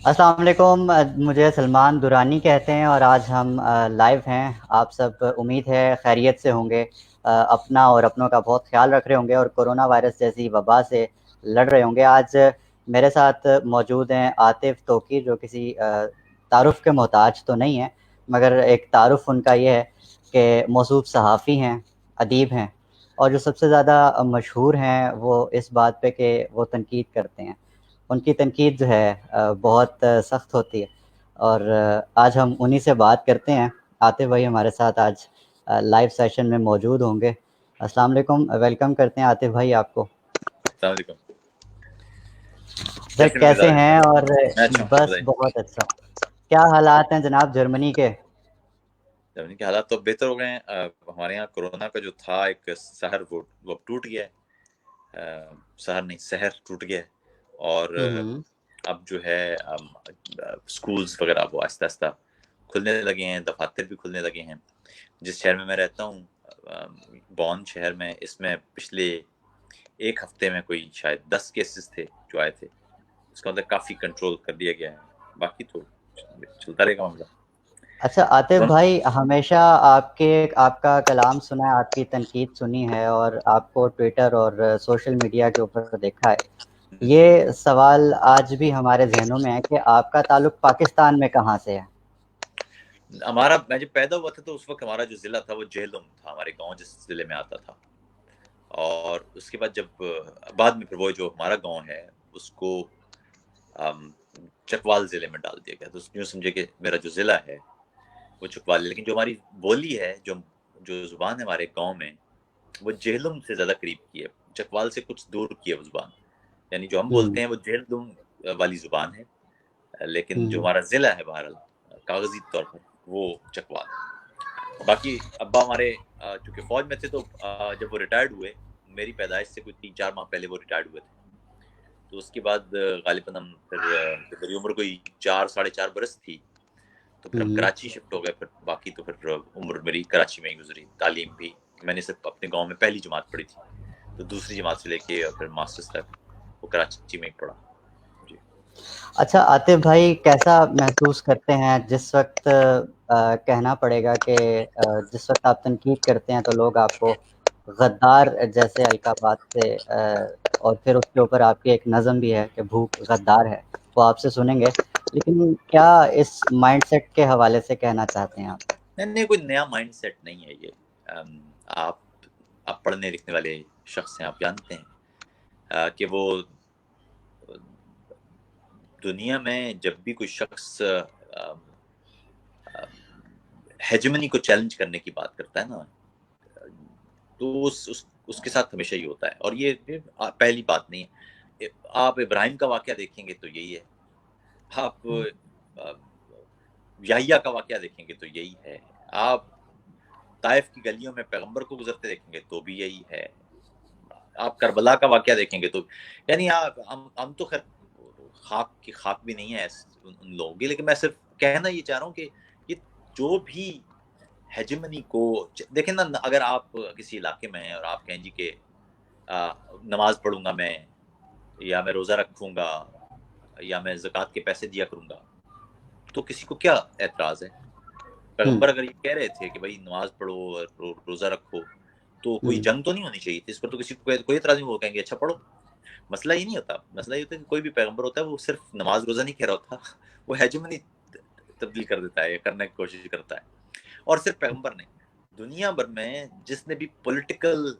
السلام علیکم، مجھے سلمان دورانی کہتے ہیں اور آج ہم لائیو ہیں۔ آپ سب امید ہے خیریت سے ہوں گے، اپنا اور اپنوں کا بہت خیال رکھ رہے ہوں گے اور کرونا وائرس جیسی وبا سے لڑ رہے ہوں گے۔ آج میرے ساتھ موجود ہیں عاطف توقیر، جو کسی تعارف کے محتاج تو نہیں ہیں، مگر ایک تعارف ان کا یہ ہے کہ موصوف صحافی ہیں، ادیب ہیں، اور جو سب سے زیادہ مشہور ہیں وہ اس بات پہ کہ وہ تنقید کرتے ہیں۔ ان کی تنقید جو ہے بہت سخت ہوتی ہے، اور آج ہم انہی سے بات کرتے ہیں۔ عاطف بھائی ہمارے ساتھ آج لائیو سیشن میں موجود ہوں گے۔ السلام علیکم، ویلکم کرتے ہیں عاطف بھائی آپ کو۔ السلام علیکم، سر کیسے کیسے مزاج ہیں؟ ہیں؟ اور میں اچھا ہوں، بس بتائیے۔ بہت اچھا۔ کیا حالات ہیں جناب جرمنی کے؟ جرمنی کے حالات تو بہتر ہو گئے ہیں۔ ہمارے یہاں کورونا کا جو تھا ایک سحر وہ اب ٹوٹ گیا ہے۔ سحر نہیں، سحر ٹوٹ گیا ہے، اور ہوں اب جو ہے اسکولز وغیرہ وہ آہستہ آہستہ کھلنے لگے ہیں، دفاتر بھی کھلنے لگے ہیں۔ جس شہر میں میں رہتا ہوں، بون شہر میں، اس میں پچھلے ایک ہفتے میں کوئی شاید 10 کیسز تھے جو آئے تھے۔ اس کا مطلب کافی کنٹرول کر دیا گیا ہے، باقی تو چلتا رہے گا معاملہ۔ اچھا عاطف بھائی، ہمیشہ آپ کا کلام سنا ہے، آپ کی تنقید سنی ہے، اور آپ کو ٹویٹر اور سوشل میڈیا کے اوپر دیکھا ہے۔ یہ سوال آج بھی ہمارے ذہنوں میں ہے کہ آپ کا تعلق پاکستان میں کہاں سے ہے؟ میں جب پیدا ہوا تھا تو اس وقت ہمارا جو ضلع تھا وہ جہلم تھا، ہمارے گاؤں جس ضلع میں آتا تھا۔ اور اس کے بعد جب بعد میں پھر وہ جو ہمارا گاؤں ہے اس کو چکوال ضلع میں ڈال دیا گیا، تو یوں سمجھے کہ میرا جو ضلع ہے وہ چکوال ہے، لیکن جو ہماری بولی ہے، جو زبان ہے ہمارے گاؤں میں، وہ جہلم سے زیادہ قریب کی ہے، چکوال سے کچھ دور کی ہے وہ زبان۔ یعنی جو ہم بولتے ہیں وہ جہلم والی زبان ہے، لیکن جو ہمارا ضلع ہے بہرحال کاغذی طور پر وہ چکوال ہے۔ باقی ابا ہمارے چونکہ فوج میں تھے، تو جب وہ ریٹائرڈ ہوئے، میری پیدائش سے کوئی 3-4 ماہ پہلے وہ ریٹائرڈ ہوئے تھے، تو اس کے بعد غالباً ہم پھر جب میری عمر کوئی 4-4.5 برس تھی تو پھر ہم کراچی شفٹ ہو گئے۔ پھر باقی تو پھر عمر میری کراچی میں ہی گزری۔ تعلیم بھی میں نے صرف اپنے گاؤں میں پہلی جماعت پڑھی تھی، تو دوسری جماعت سے لے کے اور پھر ماسٹرز تک وہ کراچی میں ہی پڑھا۔ جی اچھا عاطف بھائی، کیسا محسوس کرتے ہیں جس وقت کہنا پڑے گا کہ جس وقت آپ تنقید کرتے ہیں تو لوگ آپ کو غدار جیسے القابات سے اور پھر اس کے اوپر آپ کی ایک نظم بھی ہے کہ بھوک غدار ہے، وہ آپ سے سنیں گے، لیکن کیا اس مائنڈ سیٹ کے حوالے سے کہنا چاہتے ہیں آپ؟ نہیں، کوئی نیا مائنڈ سیٹ نہیں ہے یہ۔ آپ پڑھنے لکھنے والے شخص ہیں، آپ جانتے ہیں کہ وہ دنیا میں جب بھی کوئی شخص ہیجمنی کو چیلنج کرنے کی بات کرتا ہے نا، تو اس کے ساتھ ہمیشہ ہی ہوتا ہے، اور یہ پہلی بات نہیں ہے۔ آپ ابراہیم کا واقعہ دیکھیں گے تو یہی ہے، آپ یحییٰ کا واقعہ دیکھیں گے تو یہی ہے، آپ طائف کی گلیوں میں پیغمبر کو گزرتے دیکھیں گے تو بھی یہی ہے، آپ کربلا کا واقعہ دیکھیں گے تو یعنی ہم تو خیر خاک بھی نہیں ہے ان لوگوں کی، لیکن میں صرف کہنا یہ چاہ رہا ہوں کہ یہ جو بھی ہیجمنی کو دیکھیں نا، اگر آپ کسی علاقے میں ہیں اور آپ کہیں جی کہ نماز پڑھوں گا میں، یا میں روزہ رکھوں گا، یا میں زکوٰۃ کے پیسے دیا کروں گا، تو کسی کو کیا اعتراض ہے؟ پیغمبر اگر یہ کہہ رہے تھے کہ بھائی نماز پڑھو اور روزہ رکھو تو کوئی جنگ تو نہیں ہونی چاہیے تھی، اس پر تو کسی کو کوئی اعتراض نہیں، وہ کہیں گے اچھا پڑھو۔ مسئلہ یہ نہیں ہوتا، مسئلہ یہ ہوتا ہے کہ کوئی بھی پیغمبر ہوتا ہے وہ صرف نماز روزہ نہیں کہہ رہا ہوتا، وہ ہیجمنی تبدیل کر دیتا ہے، کرنے کی کوشش کرتا ہے۔ اور صرف پیغمبر نہیں، دنیا بھر میں جس نے بھی پولیٹیکل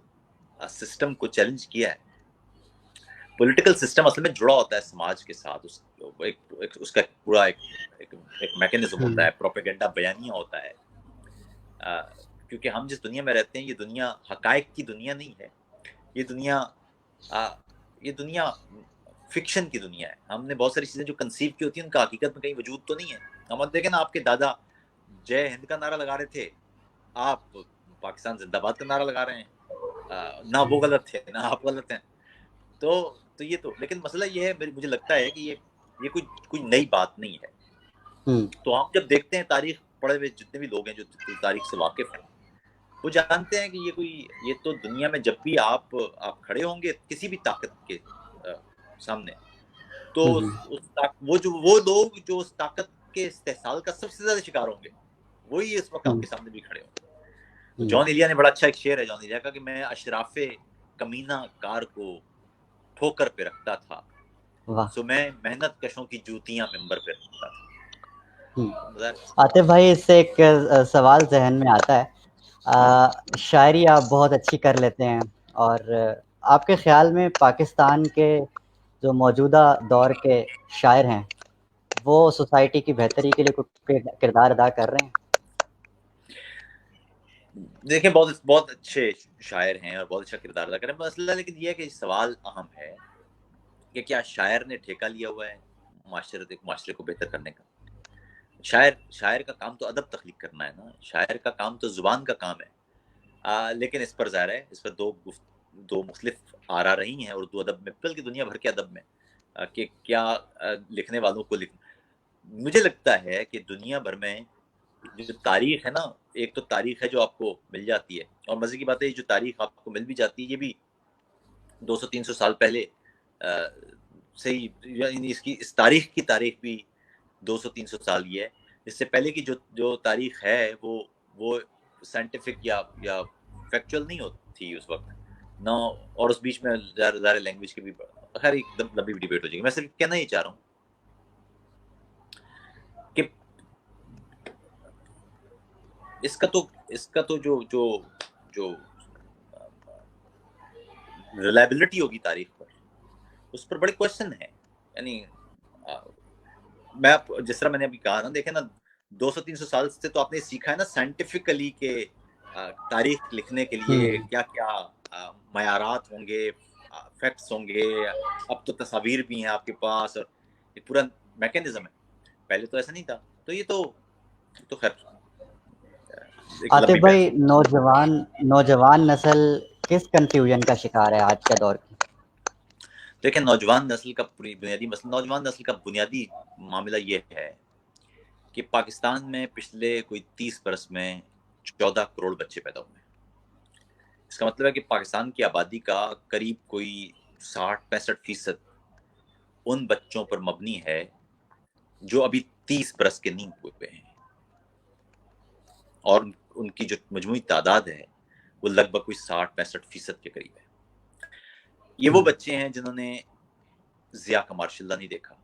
سسٹم کو چیلنج کیا ہے، پولیٹیکل سسٹم اصل میں جڑا ہوتا ہے سماج کے ساتھ، اس کا پورا ایک میکینزم ہوتا ہے، پروپیگنڈا بیانیہ ہوتا ہے۔ کیونکہ ہم جس دنیا میں رہتے ہیں یہ دنیا حقائق کی دنیا نہیں ہے، یہ دنیا فکشن کی دنیا ہے۔ ہم نے بہت ساری چیزیں جو کنسیو کی ہوتی ہیں ان کا حقیقت میں کہیں وجود تو نہیں ہے۔ ہم دیکھیں نا، آپ کے دادا جے ہند کا نعرہ لگا رہے تھے، آپ پاکستان زندہ باد کا نعرہ لگا رہے ہیں، نہ وہ غلط تھے نہ آپ غلط ہیں۔ تو یہ تو لیکن مسئلہ یہ ہے، مجھے لگتا ہے کہ یہ کوئی نئی بات نہیں ہے۔ تو ہم جب دیکھتے ہیں تاریخ پڑھے ہوئے جتنے بھی لوگ ہیں جو تاریخ سے واقف ہیں، وہ جانتے ہیں کہ یہ تو دنیا میں جب بھی آپ کھڑے ہوں گے کسی بھی طاقت کے سامنے، تو وہ لوگ جو اس طاقت کے استحصال کا سب سے زیادہ شکار ہوں گے وہی اس وقت آپ کے سامنے بھی کھڑے ہوں گے. جان ایلیا نے بڑا اچھا ایک شعر ہے جان ایلیا کا کہ میں اشراف کمینہ کار کو ٹھوکر پہ رکھتا تھا, سو میں محنت کشوں کی جوتیاں ممبر پہ رکھتا تھا. عاطف بھائی, اس سے ایک سوال ذہن میں آتا ہے, شاعری آپ بہت اچھی کر لیتے ہیں, اور آپ کے خیال میں پاکستان کے جو موجودہ دور کے شاعر ہیں وہ سوسائٹی کی بہتری کے لیے کوئی کردار ادا کر رہے ہیں؟ دیکھیں بہت اچھے شاعر ہیں اور بہت اچھا کردار ادا کر رہے ہیں, مسئلہ لیکن یہ ہے کہ سوال اہم ہے کہ کیا شاعر نے ٹھیکہ لیا ہوا ہے معاشرے کو بہتر کرنے کا؟ شاعر کا کام تو ادب تخلیق کرنا ہے نا, شاعر کا کام تو زبان کا کام ہے. لیکن اس پر ظاہر ہے اس پر دو مختلف آرا رہی ہیں اردو ادب میں, بلکہ دنیا بھر کے ادب میں, کہ کیا لکھنے والوں کو مجھے لگتا ہے کہ دنیا بھر میں جو تاریخ ہے نا, ایک تو تاریخ ہے جو آپ کو مل جاتی ہے, اور مزے کی بات ہے جو تاریخ آپ کو مل بھی جاتی ہے یہ بھی 200-300 سال پہلے سے ہی, یعنی اس تاریخ کی تاریخ بھی 200-300 سال یہ ہے. اس سے پہلے کی جو تاریخ ہے وہ سائنٹیفک یا فیکچوئل نہیں ہوتی اس وقت نہ, اور اس بیچ میں ظاہر لینگویج کی بھی خیر ایک دم لمبی ڈیبیٹ ہو جائے گی. میں صرف کہنا یہ چاہ رہا ہوں کہ اس کا تو جو ریلائبلٹی ہوگی تاریخ پر, اس پر بڑے کوشچن ہیں. یعنی میں جس طرح میں نے ابھی کہا نا, دیکھیں نا 200-300 سال سے تو آپ نے سیکھا ہے نا سائنٹیفکلی کہ تاریخ لکھنے کے لیے کیا کیا معیارات ہوں گے, فیکٹس ہوں گے. اب تو تصاویر بھی ہیں آپ کے پاس اور یہ پورا میکینزم ہے, پہلے تو ایسا نہیں تھا. تو یہ تو خیر عاطف بھائی, نوجوان نسل کس کنفیوژن کا شکار ہے آج کے دور کی؟ دیکھیں نوجوان نسل کا بنیادی معاملہ یہ ہے کہ پاکستان میں پچھلے کوئی 30 برس میں 14 کروڑ بچے پیدا ہوئے ہیں. اس کا مطلب ہے کہ پاکستان کی آبادی کا قریب کوئی 60-65% ان بچوں پر مبنی ہے جو ابھی 30 برس کے نہیں ہوئے ہیں, اور ان کی جو مجموعی تعداد ہے وہ لگ بھگ کوئی 60-65% کے قریب ہے. یہ وہ بچے ہیں جنہوں نے ضیاء کا مارشاء اللہ نہیں دیکھا,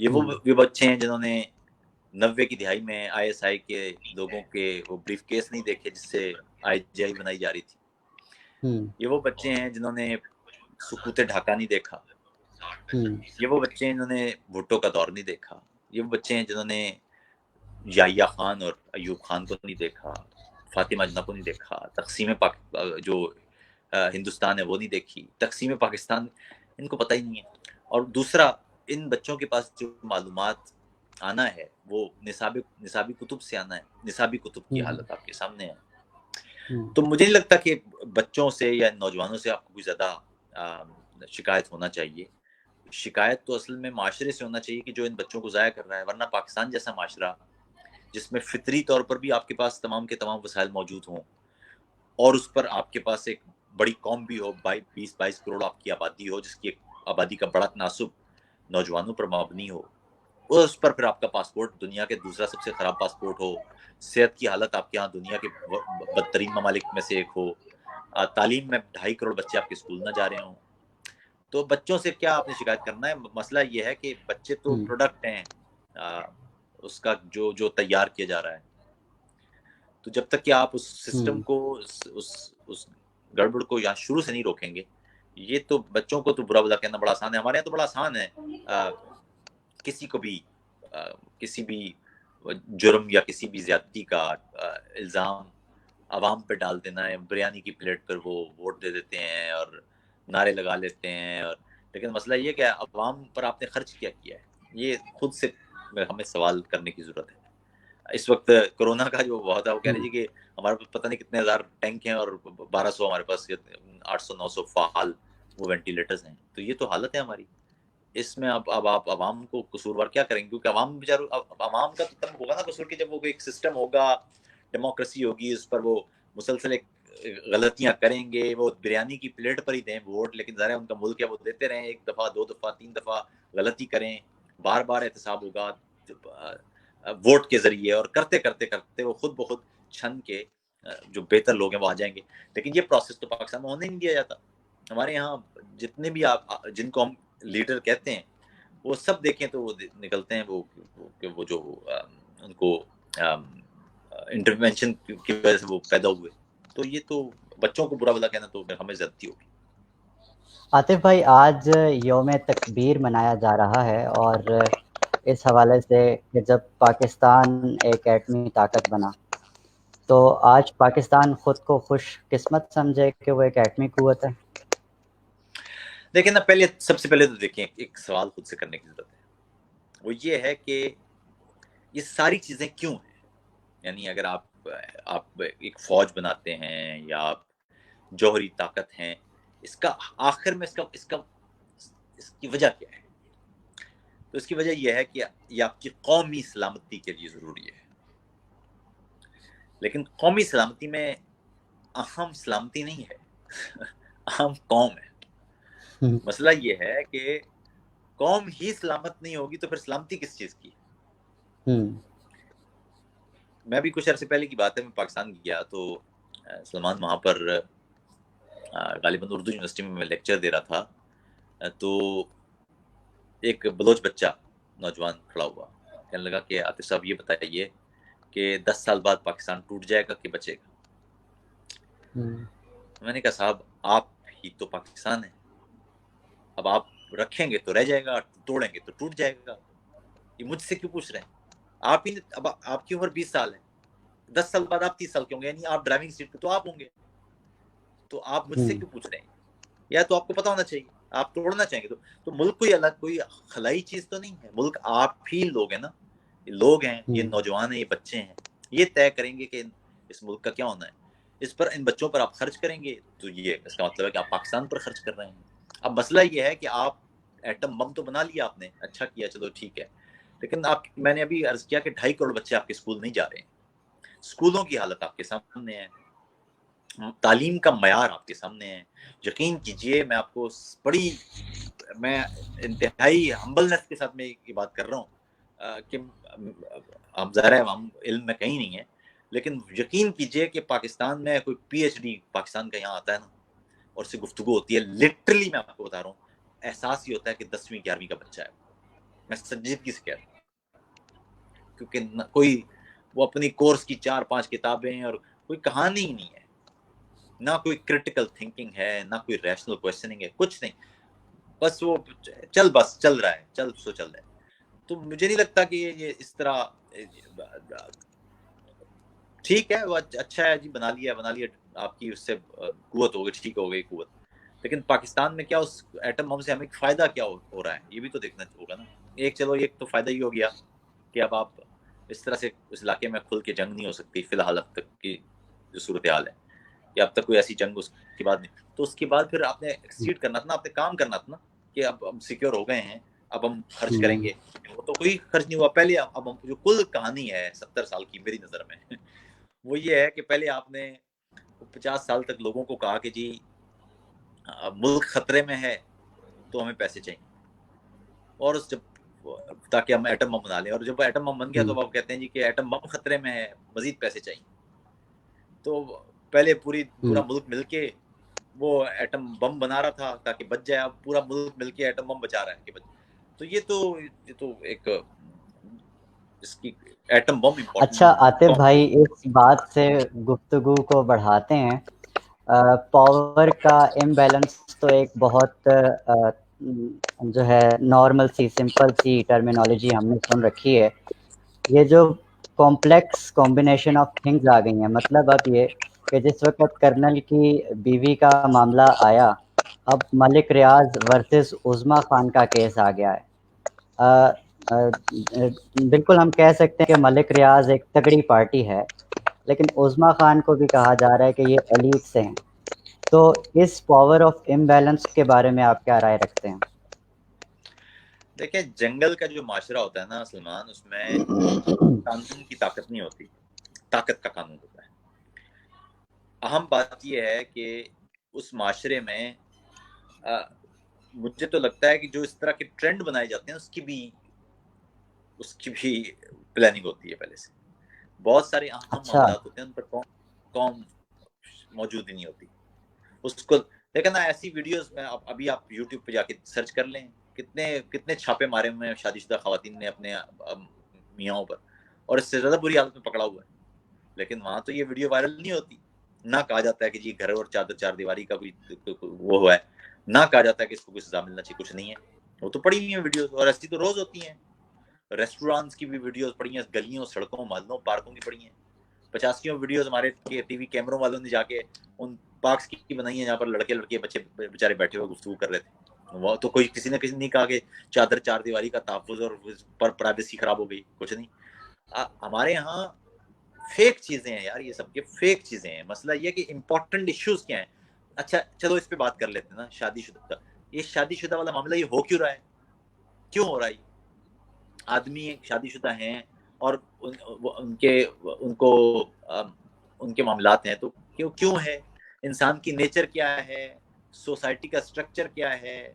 یہ وہ بچے ہیں جنہوں نے 90 کی دہائی میں ISI کے لوگوں کے وہ بریف کیس نہیں دیکھے جس سے IGI بنائی جا رہی تھی. یہ وہ بچے ہیں جنہوں نے سکوت ڈھاکہ نہیں دیکھا, یہ وہ بچے ہیں جنہوں نے بھٹو کا دور نہیں دیکھا, یہ وہ بچے ہیں جنہوں نے یحییٰ خان اور ایوب خان کو نہیں دیکھا, فاطمہ جناح کو نہیں دیکھا, تقسیم جو ہندوستان ہے وہ نہیں دیکھی, تقسیم پاکستان ان کو پتہ ہی نہیں ہے. اور دوسرا, ان بچوں کے پاس جو معلومات آنا ہے وہ نصابی کتب سے آنا ہے, نصابی کتب کی حالت آپ کے سامنے ہے. تو مجھے نہیں لگتا کہ بچوں سے یا نوجوانوں سے آپ کو کوئی زیادہ شکایت ہونا چاہیے. شکایت تو اصل میں معاشرے سے ہونا چاہیے کہ جو ان بچوں کو ضائع کر رہا ہے. ورنہ پاکستان جیسا معاشرہ جس میں فطری طور پر بھی آپ کے پاس تمام کے تمام وسائل موجود ہوں, اور اس پر آپ کے پاس ایک بڑی قوم بھی ہو, 20-22 کروڑ آپ کی آبادی ہو, جس کی آبادی کا بڑا تناسب نوجوانوں پر مبنی ہو, اس پر پھر آپ کا پاسپورٹ دنیا کے دوسرا سب سے خراب پاسپورٹ ہو, صحت کی حالت آپ کے یہاں دنیا کے بدترین ممالک میں سے ایک ہو, تعلیم میں 2.5 کروڑ بچے آپ کے اسکول نہ جا رہے ہوں, تو بچوں سے کیا آپ نے شکایت کرنا ہے؟ مسئلہ یہ ہے کہ بچے تو پروڈکٹ ہیں اس کا جو تیار کیا جا رہا ہے. تو جب تک کہ آپ اس سسٹم کو اس گڑبڑ کو یہاں شروع سے نہیں روکیں گے, یہ تو بچوں کو تو برا بلا کہنا بڑا آسان ہے. ہمارے یہاں تو بڑا آسان ہے کسی کو بھی کسی بھی جرم یا کسی بھی زیادتی کا الزام عوام پہ ڈال دینا ہے. بریانی کی پلیٹ پر وہ ووٹ دے دیتے ہیں اور نعرے لگا لیتے ہیں, اور لیکن مسئلہ یہ کہ عوام پر آپ نے خرچ کیا ہے, یہ خود سے ہمیں سوال کرنے کی ضرورت ہے. اس وقت کرونا کا جو بہت ہے وہ کہہ لیجیے کہ ہمارے پاس پتہ نہیں کتنے ہزار ٹینک ہیں اور 1200 ہمارے پاس 800-900 فعال وہ وینٹیلیٹرز ہیں. تو یہ تو حالت ہے ہماری. اس میں اب آپ عوام کو قصوروار کیا کریں گے؟ کیونکہ عوام بیچاروں عوام کا تو تب ہوگا نا قصور کہ جب وہ ایک سسٹم ہوگا, ڈیموکریسی ہوگی, اس پر وہ مسلسل ایک غلطیاں کریں گے، وہ بریانی کی پلیٹ پر ہی دیں ووٹ، لیکن ظاہر ہے ان کا ملک ہے، وہ دیتے رہیں، 1 دفعہ 2 دفعہ 3 دفعہ غلطی کریں، بار بار احتساب ہوگا ووٹ کے ذریعے، اور کرتے کرتے کرتے وہ خود بخود چھن کے جو بہتر لوگ ہیں وہ آ جائیں گے. لیکن یہ پروسیس تو پاکستان میں ہونے نہیں دیا جاتا. ہمارے یہاں جتنے بھی آپ جن کو ہم لیڈر کہتے ہیں وہ سب دیکھیں تو وہ نکلتے ہیں وہ جو ان کو انٹرونشن کی وجہ سے وہ پیدا ہوئے. تو یہ تو بچوں کو برا بلا کہنا تو ہمیں زیادتی ہوگی. عاطف بھائی، آج یوم تکبیر منایا جا رہا ہے، اور اس حوالے سے کہ جب پاکستان ایک ایٹمی طاقت بنا، تو آج پاکستان خود کو خوش قسمت سمجھے کہ وہ ایک ایٹمی قوت ہے. دیکھیں نا، سب سے پہلے تو دیکھیں ایک سوال خود سے کرنے کی ضرورت ہے، وہ یہ ہے کہ یہ ساری چیزیں کیوں ہیں. یعنی اگر آپ ایک فوج بناتے ہیں یا آپ جوہری طاقت ہیں، اس کا آخر میں اس کی وجہ کیا ہے؟ تو اس کی وجہ یہ ہے کہ یہ آپ کی قومی سلامتی کے لیے ضروری ہے. لیکن قومی سلامتی میں اہم سلامتی نہیں ہے، اہم قوم ہے. مسئلہ یہ ہے کہ قوم ہی سلامت نہیں ہوگی تو پھر سلامتی کس چیز کی؟ میں بھی کچھ عرصے پہلے کی بات ہے، میں پاکستان گیا تو سلمان وہاں پر غالباً اردو یونیورسٹی میں لیکچر دے رہا تھا، تو ایک بلوچ بچہ نوجوان کھڑا ہوا، کہنے لگا کہ عاطف صاحب یہ بتائیے کہ 10 سال بعد پاکستان ٹوٹ جائے گا کہ بچے گا؟ میں نے کہا صاحب آپ ہی تو پاکستان ہے، اب آپ رکھیں گے تو رہ جائے گا، توڑیں گے تو ٹوٹ جائے گا. یہ مجھ سے کیوں پوچھ رہے ہیں؟ اب آپ کی عمر 20 سال ہے، 10 سال بعد آپ 30 سال کے ہوں گے، یعنی آپ ڈرائیونگ سیٹ پہ تو آپ ہوں گے، تو آپ مجھ سے کیوں پوچھ رہے ہیں؟ یا تو آپ کو پتا ہونا چاہیے، آپ توڑنا چاہیں گے تو ملک کوئی الگ کوئی خلائی چیز تو نہیں ہے، ملک آپ ہی لوگ ہیں نا، یہ لوگ ہیں، یہ نوجوان ہیں، یہ بچے ہیں، یہ طے کریں گے کہ اس ملک کا کیا ہونا ہے. اس پر ان بچوں پر آپ خرچ کریں گے تو یہ اس کا مطلب ہے کہ آپ پاکستان پر خرچ کر رہے ہیں. اب مسئلہ یہ ہے کہ آپ ایٹم بم تو بنا لیا آپ نے، اچھا کیا، چلو ٹھیک ہے، لیکن میں نے ابھی عرض کیا کہ 2.5 کروڑ بچے آپ کے اسکول نہیں جا رہے ہیں. اسکولوں کی حالت آپ کے سامنے ہے، تعلیم کا معیار آپ کے سامنے ہے. یقین کیجئے میں آپ کو میں انتہائی ہمبلنس کے ساتھ میں یہ بات کر رہا ہوں کہ ہم ظاہر ہے ہم علم میں کہیں نہیں ہیں، لیکن یقین کیجئے کہ پاکستان میں کوئی پی ایچ ڈی پاکستان کا یہاں آتا ہے نا اور اس سے گفتگو ہوتی ہے، لٹرلی میں آپ کو بتا رہا ہوں، احساس ہی ہوتا ہے کہ 10ویں 11ویں کا بچہ ہے. میں سنجیدگی سے کہہ رہا ہوں، کیونکہ کوئی وہ اپنی کورس کی 4-5 کتابیں اور کوئی کہانی ہی نہیں ہے، نہ کوئی کریٹیکل تھنکنگ ہے، نہ کوئی ریشنل کویسچننگ ہے، کچھ نہیں، بس وہ چل رہا ہے، چل رہا ہے. تو مجھے نہیں لگتا کہ یہ اس طرح ٹھیک ہے، وہ اچھا ہے جی، بنا لیا آپ کی اس سے قوت ہو گئی، ٹھیک ہو گئی قوت، لیکن پاکستان میں کیا اس ایٹم بم سے ہمیں فائدہ کیا ہو رہا ہے، یہ بھی تو دیکھنا ہوگا نا. ایک تو فائدہ یہ ہو گیا کہ اب آپ اس طرح سے اس علاقے میں کھل کے جنگ نہیں ہو سکتی فی الحال اب تک کی جو صورتحال ہے، کہ اب تک کوئی ایسی جنگ اس کے بعد نہیں. تو اس کے بعد پھر آپ نے ایکسیڈ کرنا تھا نا، آپ نے کام کرنا تھا نا کہ اب ہم سیکیور ہو گئے ہیں، اب ہم خرچ کریں گے. وہ تو کوئی خرچ نہیں ہوا پہلے. اب جو کل کہانی ہے 70 سال کی میری نظر میں وہ یہ ہے کہ پہلے آپ نے 50 سال تک لوگوں کو کہا کہ جی ملک خطرے میں ہے تو ہمیں پیسے چاہیے، اور تاکہ ہم ایٹم بم بنا لیں، اور جب ایٹم بم بن گیا تو آپ کہتے ہیں جی کہ ایٹم بم خطرے میں ہے، مزید پیسے چاہیے. تو پہلے پورا ملک مل کے وہ ایٹم بم بنا رہا تھا تاکہ بچ جائے، اب پورا ملک مل کے ایٹم بم بچا رہا ہے کہ تو یہ تو ایک اس کی ایٹم بم اچھا عاطف امپورٹنٹ. بھائی، اس بات سے گفتگو کو بڑھاتے ہیں. پاور کا امبیلنس تو ایک بہت جو ہے نارمل سی سمپل سی ٹرمینالوجی ہم نے سن رکھی ہے. یہ جو کمپلیکس کمبینیشن آف تھنگز آ گئی ہیں، مطلب اب یہ کہ جس وقت کرنل کی بیوی کا معاملہ آیا، اب ملک ریاض ورسز عظما خان کا کیس آ گیا ہے. بالکل ہم کہہ سکتے ہیں کہ ملک ریاض ایک تگڑی پارٹی ہے، لیکن عظما خان کو بھی کہا جا رہا ہے کہ یہ ایلیٹ سے ہیں. تو اس پاور آف امبیلنس کے بارے میں آپ کیا رائے رکھتے ہیں؟ دیکھیں، جنگل کا جو معاشرہ ہوتا ہے نا سلمان، اس میں قانون کی طاقت نہیں ہوتی، طاقت کا قانون ہوتا ہے. اہم بات یہ ہے کہ اس معاشرے میں مجھے تو لگتا ہے کہ جو اس طرح کے ٹرینڈ بنائے جاتے ہیں اس کی بھی پلاننگ ہوتی ہے پہلے سے. بہت سارے اہم اچھا. معاملات ہوتے ہیں ان پر قوم موجود ہی نہیں ہوتی اس کو. لیکن ایسی ویڈیوز میں ابھی آپ یوٹیوب پہ جا کے سرچ کر لیں, کتنے چھاپے مارے ہوئے ہیں شادی شدہ خواتین نے اپنے میاں پر, اور اس سے زیادہ بری حالت میں پکڑا ہوا ہے. لیکن وہاں تو یہ ویڈیو وائرل نہیں ہوتی, نہ کہا جاتا ہے کہ جی گھر اور چار دیواری کا کوئی وہ ہوا ہے, نہ کہا جاتا ہے کہ اس کو کوئی سزا ملنا چاہیے, کچھ نہیں ہے. وہ تو پڑی ہوئی ہیں ویڈیوز, اور ایسی تو روز ہوتی ہیں. ریسٹورانٹس کی بھی ویڈیوز پڑی ہیں, گلیوں سڑکوں محلوں پارکوں کی پڑی ہیں. 85 ویڈیوز ہمارے ٹی وی کیمروں والوں نے جا کے ان پارکس کی بنائی ہیں جہاں پر لڑکے لڑکے بچے بیچارے بیٹھے ہوئے گفتگو کر رہے تھے. وہ تو کوئی کسی نے نہیں کہا کہ چار دیواری کا تحفظ اور پر پرائیویسی خراب ہو گئی, کچھ نہیں. ہمارے یہاں فیک چیزیں ہیں یار, یہ سب کے فیک چیزیں ہیں. مسئلہ یہ کہ امپورٹنٹ ایشوز کیا ہیں. اچھا چلو اس پہ بات کر لیتے ہیں نا, شادی شدہ. یہ شادی شدہ والا معاملہ یہ ہو کیوں رہا ہے, کیوں ہو رہا ہے؟ آدمی شادی شدہ ہیں اور ان کے معاملات ہیں, تو کیوں ہے؟ انسان کی نیچر کیا ہے, سوسائٹی کا سٹرکچر کیا ہے,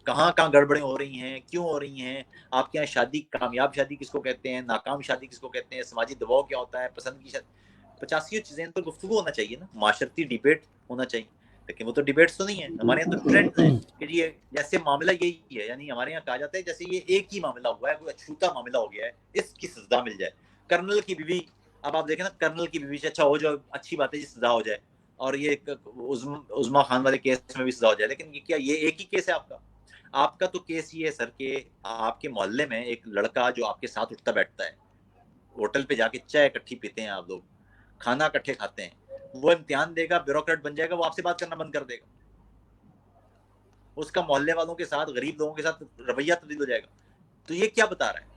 کہاں گڑبڑیں ہو رہی ہیں, کیوں ہو رہی ہیں. آپ کے یہاں شادی, کامیاب شادی کس کو کہتے ہیں, ناکام شادی کس کو کہتے ہیں, سماجی دباؤ کیا ہوتا ہے, پسند کی شادی, 85 چیزیں ان پر گفتگو ہونا چاہیے نا, معاشرتی ڈیبیٹ ہونا چاہیے. لیکن وہ تو ڈیبیٹس تو نہیں ہے ہمارے یہاں, تو ٹرینڈ ہیں کہ یہ جیسے معاملہ یہی ہے. یعنی ہمارے یہاں کہا جاتا ہے جیسے یہ ایک ہی معاملہ ہوا ہے, کوئی اچھوتا معاملہ ہو گیا ہے, اس کی سزا مل جائے. کرنل کی بیوی, اب آپ دیکھیں نا, کرنل کی بیوی سے اچھا ہو جائے, اچھی بات ہے جی, سزا ہو جائے. اور یہ عظما خان والے کیس میں بھی سزا ہو جائے. لیکن کیا یہ ایک ہی کیس ہے آپ کا تو کیس یہ ہے سر کہ آپ کے محلے میں ایک لڑکا جو آپ کے ساتھ اٹھتا بیٹھتا ہے, ہوٹل پہ جا کے چائے اکٹھی پیتے ہیں آپ لوگ, کھانا اکٹھے کھاتے ہیں, وہ امتحان دے گا, بیوروکریٹ بن جائے گا, وہ آپ سے بات کرنا بند کر دے گا. اس کا محلے والوں کے ساتھ, غریب لوگوں کے ساتھ رویہ تبدیل ہو جائے گا. تو یہ کیا بتا رہا ہے؟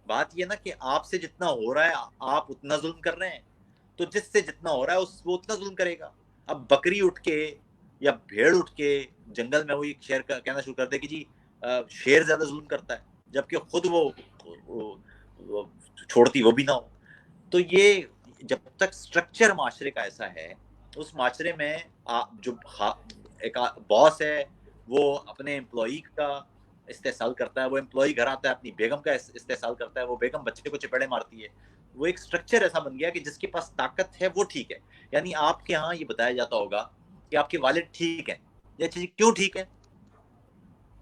بات یہ نا کہ آپ سے جتنا ہو رہا ہے آپ اتنا ظلم کر رہے ہیں, تو جس سے جتنا ہو رہا ہے وہ اتنا ظلم کرے گا. اب بکری اٹھ کے یا بھیڑ اٹھ کے جنگل میں وہی شیر کہنا شروع کر دے کہ جی شیر زیادہ ظلم کرتا ہے, جبکہ خود وہ چھوڑتی وہ بھی نہ ہو. تو یہ جب تک سٹرکچر معاشرے کا ایسا ہے, اس معاشرے میں جو ایک باس ہے وہ اپنے امپلائی کا استحصال کرتا ہے, وہ امپلائی گھر آتا ہے اپنی بیگم کا استحصال کرتا ہے, وہ بیگم بچے کو چپیڑے مارتی ہے. وہ ایک سٹرکچر ایسا بن گیا کہ جس کے پاس طاقت ہے وہ ٹھیک ہے. یعنی آپ کے ہاں یہ بتایا جاتا ہوگا کہ آپ کے والد ٹھیک ہیں, یہ چیز کیوں ٹھیک ہے,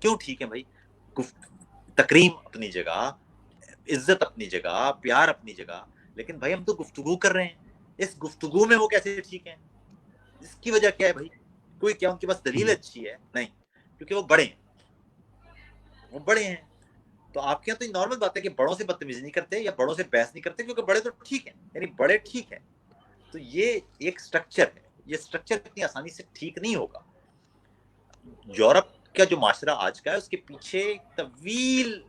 کیوں ٹھیک ہے بھائی؟ تکریم اپنی جگہ, عزت اپنی جگہ, پیار اپنی جگہ, لیکن بھائی ہم تو گفتگو کر رہے ہیں, اس گفتگو میں وہ کیسے ٹھیک ہیں؟ اس کی وجہ کیا ہے بھائی؟ کوئی کیا ان کے پاس دلیل اچھی ہے؟ نہیں, کیونکہ وہ بڑے ہیں, وہ بڑے ہیں. تو آپ کے یہاں تو یہ نارمل بات ہے کہ بڑوں سے بدتمیزی نہیں کرتے یا بڑوں سے بحث نہیں کرتے, کیونکہ بڑے تو ٹھیک ہیں, یعنی بڑے ٹھیک ہیں. تو یہ ایک سٹرکچر ہے, یہ سٹرکچر اتنی آسانی سے ٹھیک نہیں ہوگا. یورپ کا جو معاشرہ آج کا ہے اس کے پیچھے طویل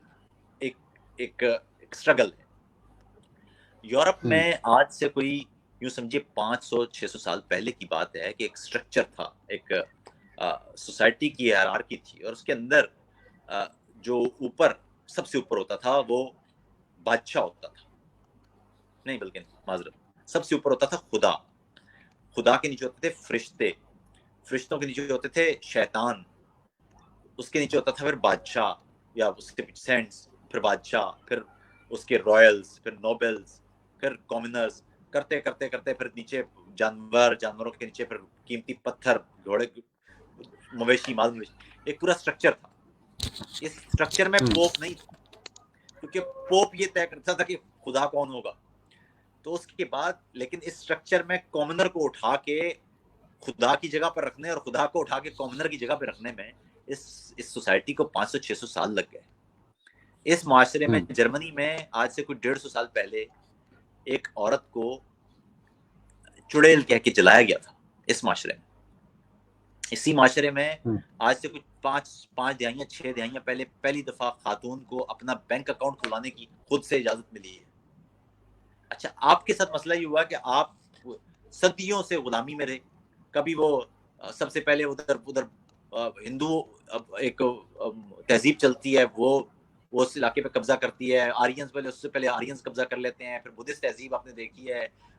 ایک اسٹرگل ہے. یورپ میں آج سے کوئی یوں سمجھے 500-600 سال پہلے کی بات ہے کہ ایک سٹرکچر تھا, ایک سوسائٹی کی ہیرارکی تھی, اور اس کے اندر جو اوپر سب سے اوپر ہوتا تھا وہ بادشاہ ہوتا تھا, نہیں بلکہ معذرت, سب سے اوپر ہوتا تھا خدا, خدا کے نیچے ہوتے تھے فرشتے, فرشتوں کے نیچے ہوتے تھے شیطان, اس کے نیچے ہوتا تھا پھر بادشاہ یا اس کے سینٹس, پھر بادشاہ, پھر اس کے رائلز, پھر نوبلز, پھر کامنرز, کرتے کرتے کرتے پھر نیچے جانوروں کے نیچے پھر قیمتی پتھر, گھوڑے, مویشی, مال مویشی, ایک پورا سٹرکچر تھا. اس سٹرکچر میں پوپ نہیں تھا, کیونکہ پوپ یہ طے کرتا تھا کہ خدا کون ہوگا. تو اس کے بعد لیکن اس سٹرکچر میں کامنر کو اٹھا کے خدا کی جگہ پر رکھنے اور خدا کو اٹھا کے کامنر کی جگہ پہ رکھنے میں اس سوسائٹی کو 500-600 سال لگ گئے. اس معاشرے میں جرمنی میں آج سے کوئی 150 سال پہلے ایک عورت کو چڑیل کہہ کے جلایا گیا تھا اس معاشرے میں. اسی معاشرے میں آج سے کچھ 5 دہائیاں 6 دہائیاں پہلے پہلی دفعہ خاتون کو اپنا بینک اکاؤنٹ کھلوانے کی خود سے اجازت ملی ہے. اچھا آپ کے ساتھ مسئلہ یہ ہوا کہ آپ صدیوں سے غلامی میں رہے. کبھی وہ سب سے پہلے ادھر ہندو ایک تہذیب چلتی ہے, وہ اس علاقے پہ قبضہ کرتی ہے, آرینز پہلے, اس سے پہلے آرینز قبضہ کر لیتے ہیں, پھر بدھسٹ تہذیب آپ نے دیکھی ہے,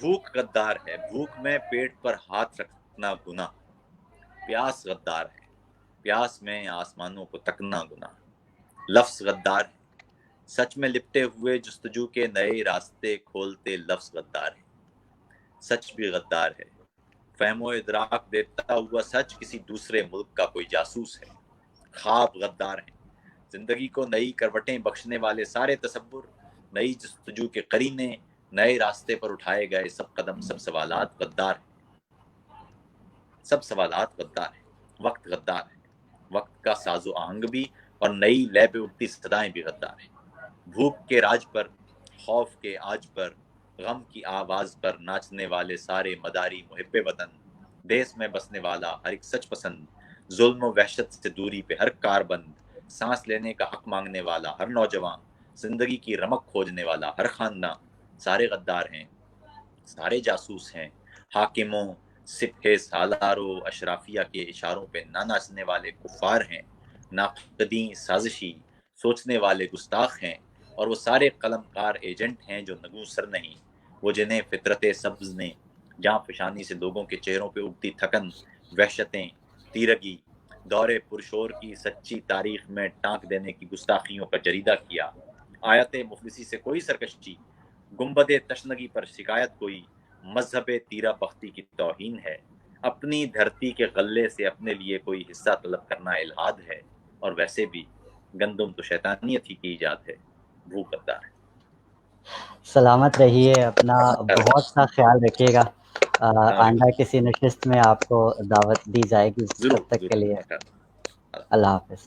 بھوک غدار ہے، بھوک میں پیٹ پر ہاتھ رکھنا گناہ، پیاس غدار ہے، پیاس میں آسمانوں کو تکنا گناہ، لفظ غدار ہے، سچ میں لپٹے ہوئے جستجو کے نئے راستے کھولتے لفظ غدار ہے، سچ بھی غدار ہے، فہم و ادراک دیتا ہوا سچ کسی دوسرے ملک کا کوئی جاسوس ہے، خواب غدار ہیں، زندگی کو نئی کروٹیں بخشنے والے سارے تصور، نئی جستجو کے قرینے، نئے راستے پر اٹھائے گئے سب قدم، سب سوالات غدار ہیں، سب سوالات غدار ہیں، وقت غدار ہے، وقت کا ساز و آہنگ بھی اور نئی لے پہ اٹھتی صدائیں بھی غدار ہیں، بھوک کے راج پر، خوف کے آج پر، غم کی آواز پر ناچنے والے سارے مداری محب وطن، دیس میں بسنے والا ہر ایک سچ پسند، ظلم و وحشت سے دوری پہ ہر کار بند، سانس لینے کا حق مانگنے والا ہر نوجوان، زندگی کی رمق کھوجنے والا ہر خاندان، سارے غدار ہیں، سارے جاسوس ہیں، حاکموں، سپہ سالاروں، اشرافیہ کے اشاروں پہ نہ ناچنے والے کفار ہیں، ناقدین سازشی سوچنے والے گستاخ ہیں، اور وہ سارے قلم کار ایجنٹ ہیں جو نگوں سر نہیں، وہ جنہیں فطرت سبز نے جہاں فشانی سے لوگوں کے چہروں پہ اگتی تھکن، وحشتیں، تیرگی، دور پرشور کی سچی تاریخ میں ٹانک دینے کی گستاخیوں کا جریدہ کیا، آیت مفلسی سے کوئی سرکشی، گنبد تشنگی پر شکایت کوئی، مذہب تیرا بختی کی توہین ہے، اپنی دھرتی کے غلے سے اپنے لیے کوئی حصہ طلب کرنا الہاد ہے، اور ویسے بھی گندم تو شیطانیت ہی کی ایجاد ہے، بھوک غدار ہے۔ سلامت رہیے، اپنا بہت سا خیال رکھیے گا۔ آئندہ کسی نشست میں آپ کو دعوت دی جائے گی، ضرور تب تک کے لیے ضرور۔ اللہ حافظ۔